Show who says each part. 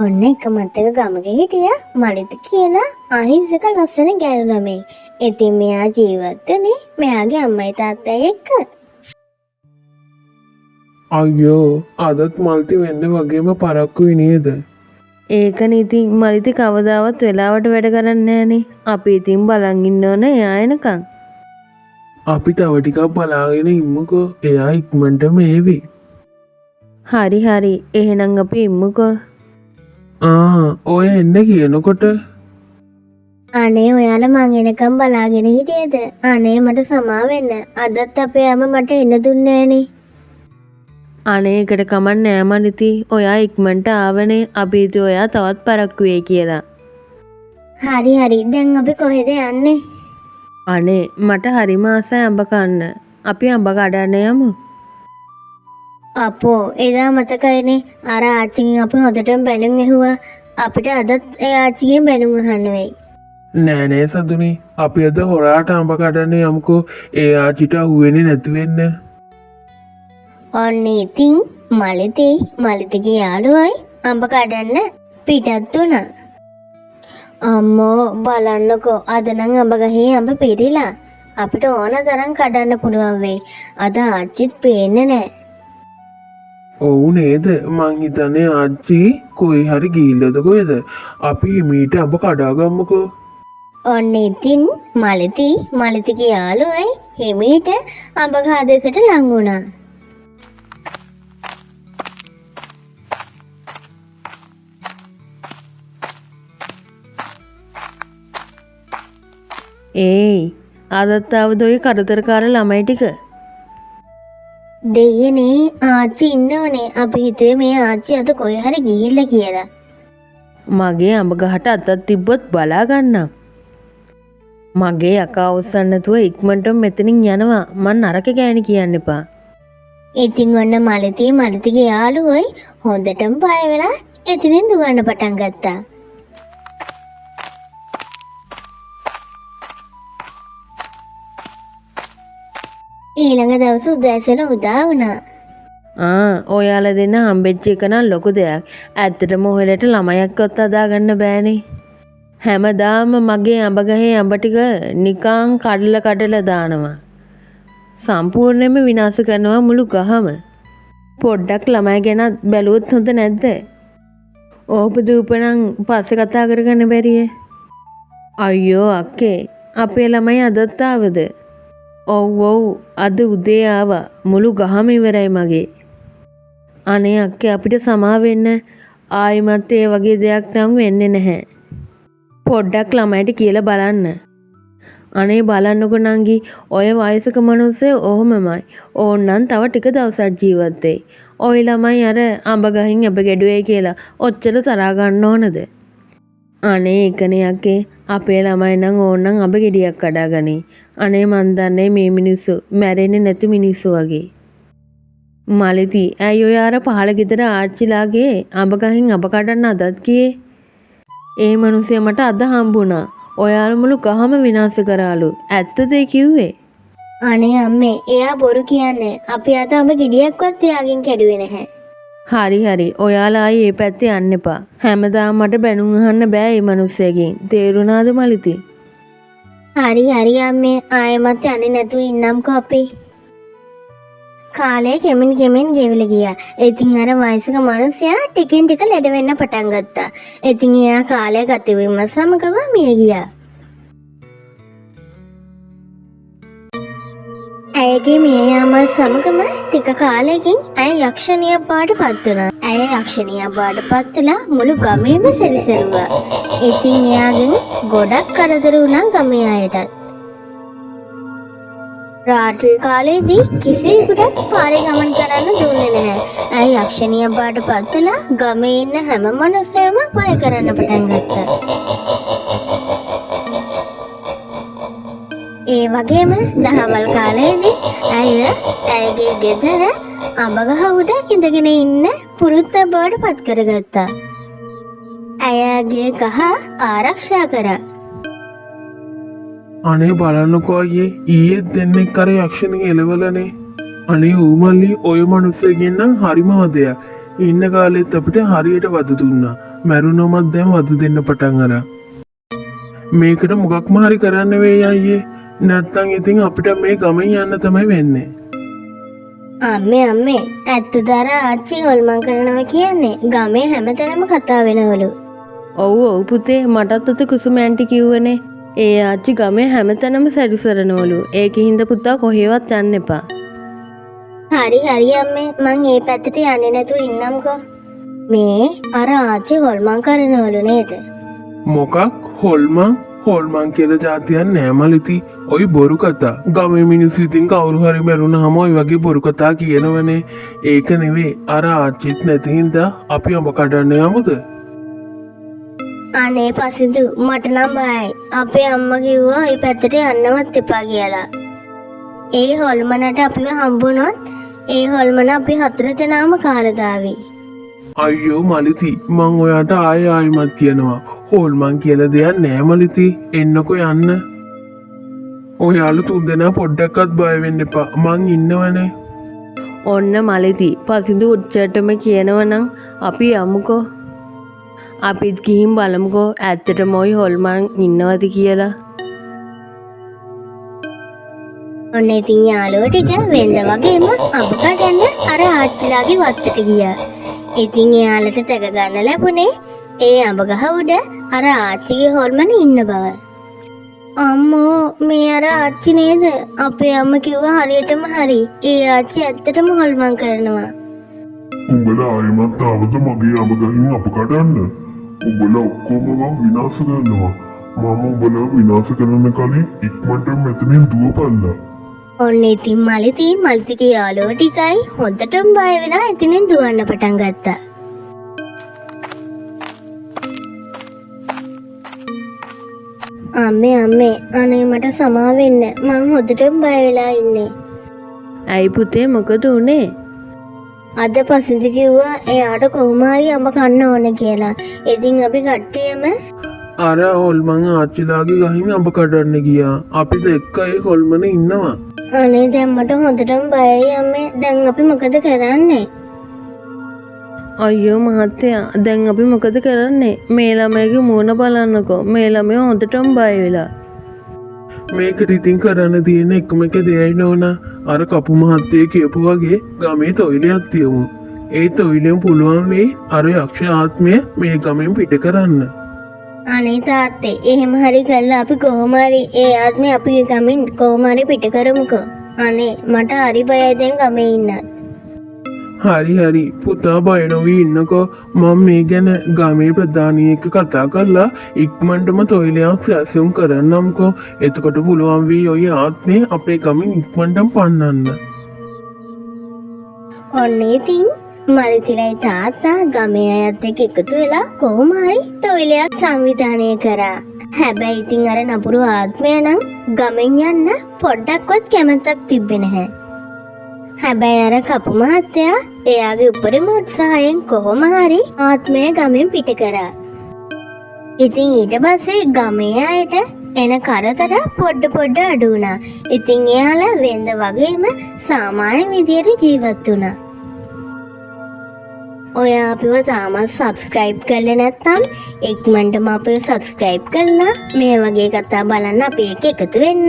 Speaker 1: ඔන්න එක මත්තක ගමක හිටිය මලිත කියලා අහිංසක ලස්සන ගැණු ළමෙක්. ඉතින් මෙයා ජීවත් වුණේ මෙයාගේ අම්මයි තාත්තයි එක්ක.
Speaker 2: අයියෝ අදත් මල්ති වෙන්න වගේම පරක්කුයි නේද?
Speaker 3: ඒකනේ ඉතින් මලිති කවදාවත් වෙලාවට වැඩ කරන්නේ නැහනේ. අපි ඉතින් බලන් ඉන්න ඕන එයා එනකන්.
Speaker 2: අපි තව ටිකක් බලාගෙන ඉමුකෝ. එයා ඉක්මනටම එවි.
Speaker 3: හරි හරි එහෙනම් අපි ඉමුකෝ.
Speaker 2: ඔය එන්න කියනකොට
Speaker 1: අනේ ඔයාලා මං එනකම් බලාගෙන හිටියේද? අනේ මට සමා වෙන්න. අදත් අපේ අම්ම මට එන්න දුන්නේ නෑනේ.
Speaker 3: අනේ එකට කමක් නෑ මලිති. ඔයා ඉක්මනට ආවනේ. අපි හිතුවේ ඔයා තවත් පරක්කු වෙයි කියලා.
Speaker 1: හරි හරි දැන් අපි කොහෙද යන්නේ?
Speaker 3: අනේ මට හරිම ආසයි අඹ කන්න. අපි අඹ කඩන්න යමු.
Speaker 1: අපෝ එදා මතකයිනේ අර ආච්චිගෙන් අපි හොඳටම බැනුම් ඇහුවා. අපිට අදත් ඒ ආච්චිගෙන් බැනුම් අහන්න වෙයි.
Speaker 2: නෑ නෑ සඳුනි. අපි අද හොරාට අඹ කඩන්න යමුකෝ. ඒ ආච්චිට අහුවෙන්නේ නැති වෙන්න.
Speaker 1: ඔන්න ඉතින් මලිතිගේ යාළුවයි අඹ කඩන්න පිටත් වුණා. අම්මෝ බලන්නකෝ අද නම් අඹ ගහේ අඹ පිරිලා. අපිට ඕන තරම් කඩන්න පුළුවන් වෙයි. අද ආච්චිත් පේන්නේ නෑ.
Speaker 2: ඔව් නේද? මං හිතන්නේ ආච්චි කොයි හරි ගිහිල්ලාද කොහෙද? අපි මීට අඹ කඩා ගමුකෝ.
Speaker 1: ඔන්න ඉතින් මලිතිගේ යාළුවයි හිමීට අඹ ගහ දෙසට ලං වුණා.
Speaker 3: ඒයි අදත් ආවද ඔය කරදරකාර ළමයි ටික?
Speaker 1: දෙයනේ ආච්චි ඉන්නවනේ. අපි හිතුවේ මේ ආච්චි අද කොයි හරි ගිහිල්ලා කියලා.
Speaker 3: මගේ අඹ ගහට අතක් තිබ්බොත් බලා ගන්නම්. මගේ යකා උස්සන්න නැතුව ඉක්මනටම මෙතනින් යනවා. මං නරක ගෑණි කියන්න එපා.
Speaker 1: ඉතින් ඔන්න මලිතිගේ යාළුවෝයි හොඳටම බය වෙලා එතනින් දුවන්න පටන් ගත්තා. ඊළඟ දවස උදෑසන උදා වුණා.
Speaker 3: ඔයාලා දෙන්න හම්බෙච්ච එක නම් ලොකු දෙයක්. ඇත්තටම ඔයාලට ළමයක්වත් හදාගන්න බෑනේ. හැමදාම මගේ අඹ ගහේ අඹ ටික නිකං කඩලා දානවා. සම්පූර්ණයෙන්ම විනාශ කරනවා මුළු ගහම. පොඩ්ඩක් ළමයි ගැන බැලුවොත් හොඳ නැද්ද? ඕපදූපනම් පස්සේ කතා කරගන්න බැරිය. අයියෝ අක්කේ අපේ ළමයි අදත් ආවද? ඔව් අද උදේ ආවා. මුළු ගහම ඉවරයි මගේ. අනේ අක්කේ අපිට සමා වෙන්න. ආයිමත් ඒ වගේ දෙයක් නම් වෙන්නේ නැහැ. පොඩ්ඩක් ළමයිට කියලා බලන්න. අනේ බලන්නකො නංගි ඔය වයසක මිනිස්සු ඔහොමමයි. ඕන්නම් තව ටික දවසක් ජීවත් වෙයි. ඔය ළමයි අර අඹ ගහින් අඹ ගැඩුවේ කියලා ඔච්චර තරහා ගන්න ඕනද? අනේ එකනේ අක්කේ අපේ ළමයි නම් ඕන්නම් අඹ ගෙඩියක් කඩාගනි. අනේ මන් දන්නේ මේ මිනිස්සු මැරෙන්නේ නැති මිනිස්සු වගේ. මලිති ඇයි ඔය අර පහළ ගෙදර ආච්චිලාගේ අඹ ගහින් අඹ කඩන්න අදත් ගියේ? ඒ මිනිස්සයා මට අද හම්බුණා. ඔයාලා මුළු ගහම විනාශ කරාලු. ඇත්තද ඒ කිව්වේ?
Speaker 1: අනේ අම්මේ එයා බොරු කියන්නේ. අපි අද අඹ ගෙඩියක්වත් එයාගෙන් කැඩුවේ නැහැ.
Speaker 3: හරි ඔයාලා ආයේ මේ පැත්තේ යන්න එපා. හැමදාම මට බැනුම් අහන්න බෑ මේ මිනිස්සයාගෙන්. තේරුණාද මලිති?
Speaker 1: හරි අම්මේ ආයෙමත් යන්නේ නැතුව ඉන්නම්කෝ අපි. කාලේ කෙමෙන් ගෙවිලා ගියා. ඉතින් අර වයසක මිනිසයා ටිකෙන් ටික ලෙඩ වෙන්න පටන් ගත්තා. ඉතින් එයා කාලය ගත වීම සමගම මිය ගියා. ඇයගේ මිය යාම සමගම ටික කාලයකින් ඇය යක්ෂණියක් බවට පත් වුණා. ඇය යක්ෂණියක් බවට පත් වෙලා මුළු ගමේම සැරිසරුවා. ඉතින් එයාගෙන් ගොඩක් කරදර වුණා ගමේ අයටත්. රාත්‍රී කාලයේදී කිසිවෙකුට පාරේ ගමන් කරන්න දුන්නේ නැහැ. ඇය යක්ෂණියක් බවට පත් වෙලා ගමේ ඉන්න හැම මිනිස්සෙම බය කරන්න පටන් ගත්තා. ඒ වගේම දහවල් කාලයේදී ඇයගේ ගෙදර අඹ ගහ උඩ ඉඳගෙන ඉන්න පුරුද්ද බවට පත් කරගත්තා. ඇයගේ ගහ ආරක්ෂා කරා.
Speaker 2: අනේ බලන්නකෝ අයියේ ඊයේ දෙන්නෙක් අර යක්ෂණිය එලවලනේ. අනේ ඌමල්ලි ඔය මිනිස්සුගෙන් නම් හරිම වදයක්. ඉන්න කාලෙත් අපිට හරියට වද දුන්නා. මැරුණොමත් දැන් වද දෙන්න පටන් අරන්. මේකට මොකක්ම හරි කරන්න වෙයි අයියේ. නැත්තම් ඉතින් අපිට මේ ගමෙන් යන්න තමයි වෙන්නේ.
Speaker 1: අම්මේ ඇත්තද අර ආච්චි හොල්මන් කරනවා කියන්නේ ගමේ හැමතැනම කතා වෙනවලු.
Speaker 3: ඔව් පුතේ මටත් අත කුසුම ඇන්ටි කිව්වනේ. ඒ ආච්චි ගමේ හැමතැනම සැරිසරනවලු. ඒකින්ද පුතා කොහෙවත් යන්න එපා.
Speaker 1: හරි අම්මේ මං ඒ පැත්තට යන්නේ නැතුව ඉන්නම්කෝ. මේ අර ආච්චි හොල්මන් කරනවලු නේද?
Speaker 2: මොකක් හොල්මන් කියලා જાතියක් නෑ මලිති. ඔයි බොරු කතා. ගමේ මිනිස්සු ඉතින් කවුරු හරි මැරුණාම ඔය වගේ බොරු කතා කියනවනේ. ඒක නෙවෙයි. අර ආච්චිත් නැති හින්දා අපි අඹ කඩන්න යමුද?
Speaker 1: අනේ පසිදු මට නම් බයයි. අපේ අම්මා කිව්වා ඒ පැත්තට යන්නවත් එපා කියලා. ඒ හොල්මනට අපිව හම්බුනොත් ඒ හොල්මන අපි 4 දෙනාම කාලා දාවි.
Speaker 2: අයියෝ මලිති මං ඔයාට ආයෙමත් කියනවා. හොල්මන් කියලා දෙයක් නෑ මලිති. එන්නකෝ යන්න. ඔයාලා 3 දෙනා පොඩ්ඩක්වත් බය වෙන්න එපා. මං ඉන්නවනේ.
Speaker 3: ඔන්න මලෙති පසිඳු උච්චටම කියනවනම් අපි යමුකෝ. අපිත් ගිහින් බලමුකෝ ඇත්තටම ওই හොල්මන් ඉන්නවද කියලා.
Speaker 1: ඔන්න ඉතින් යාළුවෝ ටික වෙන්ද වගේම අඹ කඩන්න අර ආච්චිලාගේ වත්තට ගියා. ඉතින් එයාලට තැග ගන්න ලැබුණේ ඒ අඹ ගහ උඩ අර ආච්චිගේ හොල්මන ඉන්න බව. අම්මෝ මේ අර ආච්චි නේද? අපේ අම්ම කිව්වා හරියටම හරි. ඒ ආච්චි ඇත්තටම හොල්මන් කරනවා.
Speaker 4: උඹලා ආයෙමත් ආවද මගේ අඹ ගහින් අප කඩන්න? උඹලා ඔක්කොම මම විනාශ කරනවා. මම උඹලා විනාශ කරන්න කලින් ඉක්මනට මෙතනින් දුවපල්ලා.
Speaker 1: ඔන්න ඉතින් මලිතිගේ යාළුවෝ ටිකයි හොඳටම බය වෙලා එතනින් දුවන්න පටන් ගත්තා. අම්මේ අනේ මට සමා වෙන්න. මම හොඳටම බය වෙලා ඉන්නේ.
Speaker 3: ඇයි පුතේ මොකද උනේ?
Speaker 1: අද පසින්දි කිව්වා එයාට කොහොම හරි අඹ කන්න ඕන කියලා. ඉතින් අපි කට්ටියම
Speaker 2: අර හොල්මන් ආච්චිලාගේ ගහින් අඹ කඩන්න ගියා. අපිත් එක්ක ඒ හොල්මන ඉන්නවා.
Speaker 1: අනේ දැන් මට හොඳටම බයයි අම්මේ. දැන් අපි මොකද කරන්නේ?
Speaker 3: අයියෝ මහත්තයා දැන් අපි මොකද කරන්නේ? මේ ළමයිගේ මූණ බලන්නකෝ. මේ ළමයා හොඳටම බය වෙලා.
Speaker 2: මේකට ඉතින් කරන්න තියෙන එකම එක දෙයයි නෝනා. අර කපු මහත්තයා කියපු වගේ ගමේ තොইলයක් තියමු. ඒ තොইলෙන් පුළුවන් වෙයි අර යක්ෂ ආත්මය මේ ගමෙන් පිට කරන්න.
Speaker 1: අනේ තාත්තේ එහෙම හරි කළා අපි කොහොම හරි ඒ ආත්මේ අපේ ගමෙන් කොහොම හරි පිට කරමුකෝ. අනේ මට හරි බයයි දැන් ගමේ ඉන්න.
Speaker 2: හරි පුතා බය නොවී ඉන්නකෝ. මම මේ ගැන ගමේ ප්‍රධානිය එක්ක කතා කරලා ඉක්මනටම තොইলයක් සැසුම් කරන්නම්කෝ. එතකොට පුළුවන් වෙයි ඔය ආත්මේ අපේ ගමෙන් ඉක්මනටම පන්නන්න.
Speaker 1: ඔන්න ඉතින් මලිතිලයි තාත්තා ගමේ අයත් එක්ක එකතු වෙලා කොහොම හරි තොইলයක් සංවිධානය කරා. හැබැයි ඉතින් අර නපුරු ආත්මය නම් ගමෙන් යන්න පොඩ්ඩක්වත් කැමැත්තක් තිබ්බේ නැහැ. හැබැයි අර කපු මහත්තයා එයාගේ උපරිම උත්සාහයෙන් කොහොම හරි ආත්මය ගමෙන් පිට කරා. ඉතින් ඊට පස්සේ ගමේ අයට එන කරදර පොඩ අඩු වුණා. ඉතින් එයාලා වෙන්ද වගේම සාමාන්‍ය විදියට ජීවත් වුණා. ඔයා අපිව තාමත් සබ්ස්ක්‍රයිබ් කරලා නැත්නම් ඉක්මනටම අපිව සබ්ස්ක්‍රයිබ් කරලා මේ වගේ කතා බලන්න අපි එක්ක එකතු වෙන්න.